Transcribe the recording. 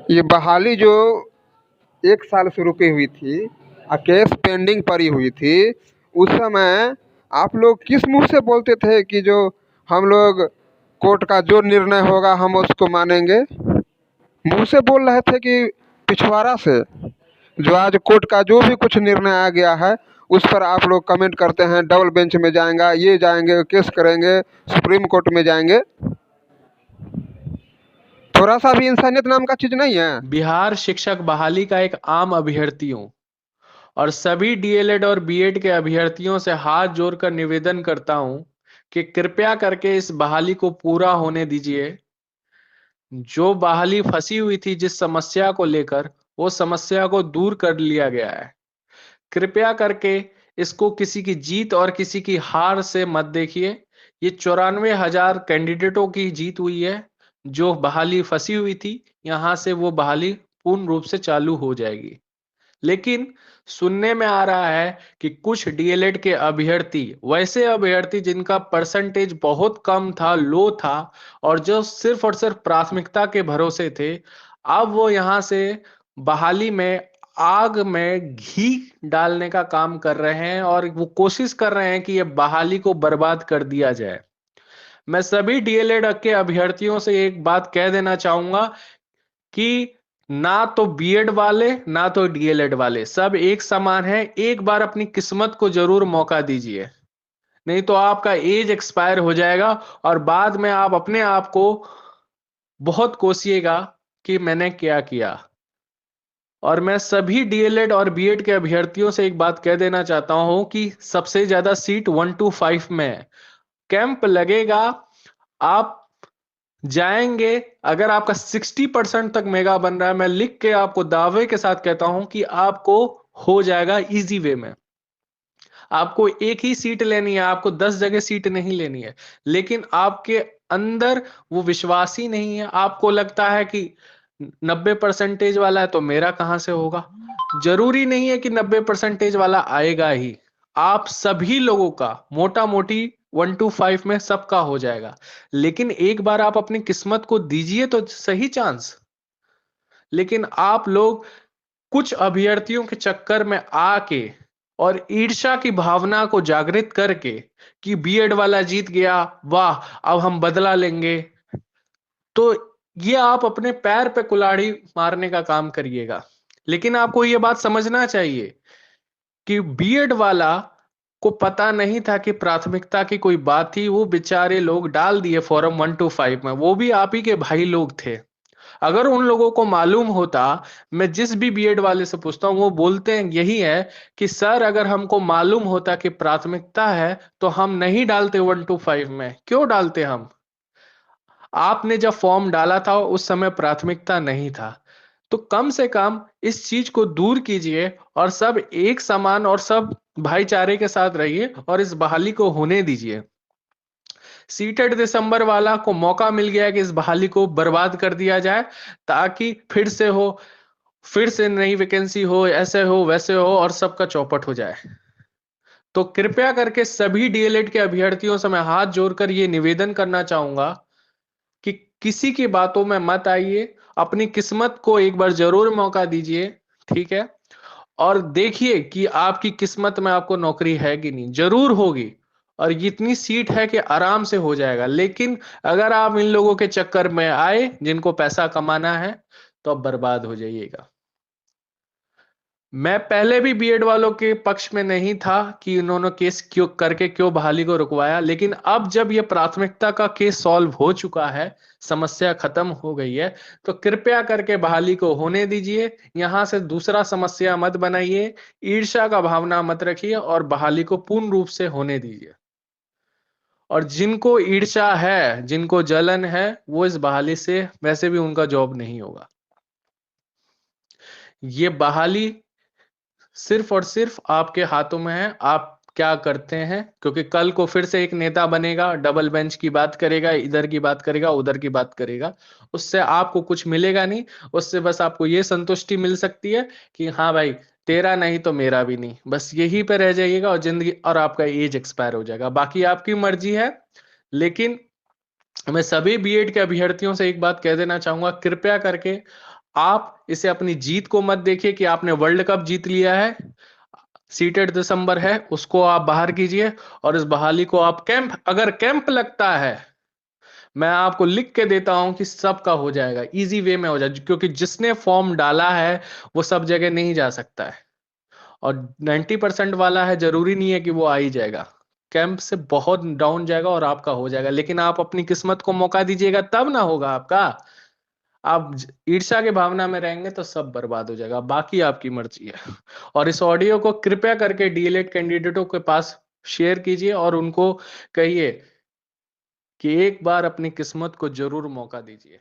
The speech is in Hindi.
ये बहाली जो 1 साल से रुकी हुई थी, केस पेंडिंग पड़ी हुई थी, उस समय आप लोग किस मुंह से बोलते थे कि जो हम लोग कोर्ट का जो निर्णय होगा हम उसको मानेंगे? मुंह से बोल रहे थे कि पिछवाड़ा से? जो आज कोर्ट का जो भी कुछ निर्णय आ गया है, उस पर आप लोग कमेंट करते हैं डबल बेंच में जाएगा, ये जाएंगे, केस करेंगे, सुप्रीम कोर्ट में जाएंगे। थोड़ा सा भी इंसानियत नाम का चीज नहीं है। बिहार शिक्षक बहाली का एक आम अभ्यर्थी हूं और सभी डीएलएड और बीएड के अभ्यर्थियों से हाथ जोड़कर निवेदन करता हूं कि कृपया करके इस बहाली को पूरा होने दीजिए। जो बहाली फंसी हुई थी जिस समस्या को लेकर, वो समस्या को दूर कर लिया गया है। कृपया करके इसको किसी की जीत और किसी की हार से मत देखिए। ये 94,000 कैंडिडेटों की जीत हुई है। जो बहाली फंसी हुई थी, यहां से वो बहाली पूर्ण रूप से चालू हो जाएगी। लेकिन सुनने में आ रहा है कि कुछ डीएलएड के अभ्यर्थी, वैसे अभ्यर्थी जिनका परसेंटेज बहुत कम था, लो था, और जो सिर्फ और सिर्फ प्राथमिकता के भरोसे थे, अब वो यहां से बहाली में आग में घी डालने का काम कर रहे हैं और वो कोशिश कर रहे हैं कि ये बहाली को बर्बाद कर दिया जाए। मैं सभी डीएलएड के अभ्यर्थियों से एक बात कह देना चाहूंगा कि ना तो बीएड वाले ना तो डीएलएड वाले, सब एक समान है। एक बार अपनी किस्मत को जरूर मौका दीजिए, नहीं तो आपका एज एक्सपायर हो जाएगा और बाद में आप अपने आप को बहुत कोसिएगा कि मैंने क्या किया। और मैं सभी डीएलएड और बीएड के अभ्यर्थियों से एक बात कह देना चाहता हूं कि सबसे ज्यादा सीट 125 में है। कैंप लगेगा, आप जाएंगे। अगर आपका 60% तक मेगा बन रहा है, मैं लिख के आपको दावे के साथ कहता हूं कि आपको हो जाएगा इजी वे में। आपको एक ही सीट लेनी है, आपको 10 जगह सीट नहीं लेनी है। लेकिन आपके अंदर वो विश्वास ही नहीं है। आपको लगता है कि 90% वाला है तो मेरा कहां से होगा। जरूरी नहीं है कि 90% वाला आएगा ही। आप सभी लोगों का मोटा मोटी 1 to 5 में सबका हो जाएगा। लेकिन एक बार आप अपनी किस्मत को दीजिए तो सही चांस। लेकिन आप लोग कुछ अभ्यर्थियों के चक्कर में आके और ईर्ष्या की भावना को जागृत करके कि बीएड वाला जीत गया, वाह अब हम बदला लेंगे, तो ये आप अपने पैर पे कुल्हाड़ी मारने का काम करिएगा। लेकिन आपको ये बात समझना चाहिए कि बीएड वाला को पता नहीं था कि प्राथमिकता की कोई बात थी। वो बेचारे लोग डाल दिए फॉर्म 1 to 5 में, वो भी आप ही के भाई लोग थे। अगर उन लोगों को मालूम होता, मैं जिस भी बीएड वाले से पूछता हूं वो बोलते हैं यही है कि सर अगर हमको मालूम होता कि प्राथमिकता है तो हम नहीं डालते 1 to 5 में। क्यों डालते हम? आपने जब फॉर्म डाला था उस समय प्राथमिकता नहीं था। तो कम से कम इस चीज को दूर कीजिए और सब एक समान और सब भाईचारे के साथ रहिए और इस बहाली को होने दीजिए। सीटेड दिसंबर वाला को मौका मिल गया कि इस बहाली को बर्बाद कर दिया जाए, ताकि फिर से हो, फिर से नई वैकेंसी हो, ऐसे हो वैसे हो और सबका चौपट हो जाए। तो कृपया करके सभी डीएलएड के अभ्यर्थियों से मैं हाथ जोड़कर ये निवेदन करना चाहूंगा कि किसी की बातों में मत आइए। अपनी किस्मत को एक बार जरूर मौका दीजिए, ठीक है? और देखिए कि आपकी किस्मत में आपको नौकरी है कि नहीं, जरूर होगी। और इतनी सीट है कि आराम से हो जाएगा। लेकिन अगर आप इन लोगों के चक्कर में आए जिनको पैसा कमाना है, तो आप बर्बाद हो जाइएगा। मैं पहले भी बीएड वालों के पक्ष में नहीं था कि उन्होंने केस क्यों करके क्यों बहाली को रुकवाया। लेकिन अब जब यह प्राथमिकता का केस सॉल्व हो चुका है, समस्या खत्म हो गई है, तो कृपया करके बहाली को होने दीजिए। यहां से दूसरा समस्या मत बनाइए, ईर्ष्या का भावना मत रखिए और बहाली को पूर्ण रूप से होने दीजिए। और जिनको ईर्ष्या है, जिनको जलन है, वो इस बहाली से वैसे भी उनका जॉब नहीं होगा। ये बहाली सिर्फ और सिर्फ आपके हाथों में है, आप क्या करते हैं। क्योंकि कल को फिर से एक नेता बनेगा, डबल बेंच की बात करेगा, इधर की बात करेगा, उधर की बात करेगा। उससे आपको कुछ मिलेगा नहीं। उससे बस आपको ये संतुष्टि मिल सकती है कि हाँ भाई, तेरा नहीं तो मेरा भी नहीं, बस यही पे रह जाइएगा और जिंदगी और आपका एज एक्सपायर हो जाएगा। बाकी आपकी मर्जी है। लेकिन मैं सभी बीएड के अभ्यर्थियों से एक बात कह देना चाहूंगा, कृपया करके आप इसे अपनी जीत को मत देखिए कि आपने वर्ल्ड कप जीत लिया है, सीटेड दिसंबर है, उसको आप बाहर कीजिए। और इस बहाली को आप अगर कैंप लगता है, मैं आपको लिख के देता हूं कि सबका हो जाएगा, इजी वे में हो जाएगा, क्योंकि जिसने फॉर्म डाला है वो सब जगह नहीं जा सकता है। और 90% वाला है, जरूरी नहीं है कि वो आ ही जाएगा, कैंप से बहुत डाउन जाएगा और आपका हो जाएगा। लेकिन आप अपनी किस्मत को मौका दीजिएगा तब ना होगा आपका। आप ईर्ष्या के भावना में रहेंगे तो सब बर्बाद हो जाएगा, बाकी आपकी मर्जी है। और इस ऑडियो को कृपया करके डीएलएड कैंडिडेटों के पास शेयर कीजिए और उनको कहिए कि एक बार अपनी किस्मत को जरूर मौका दीजिए।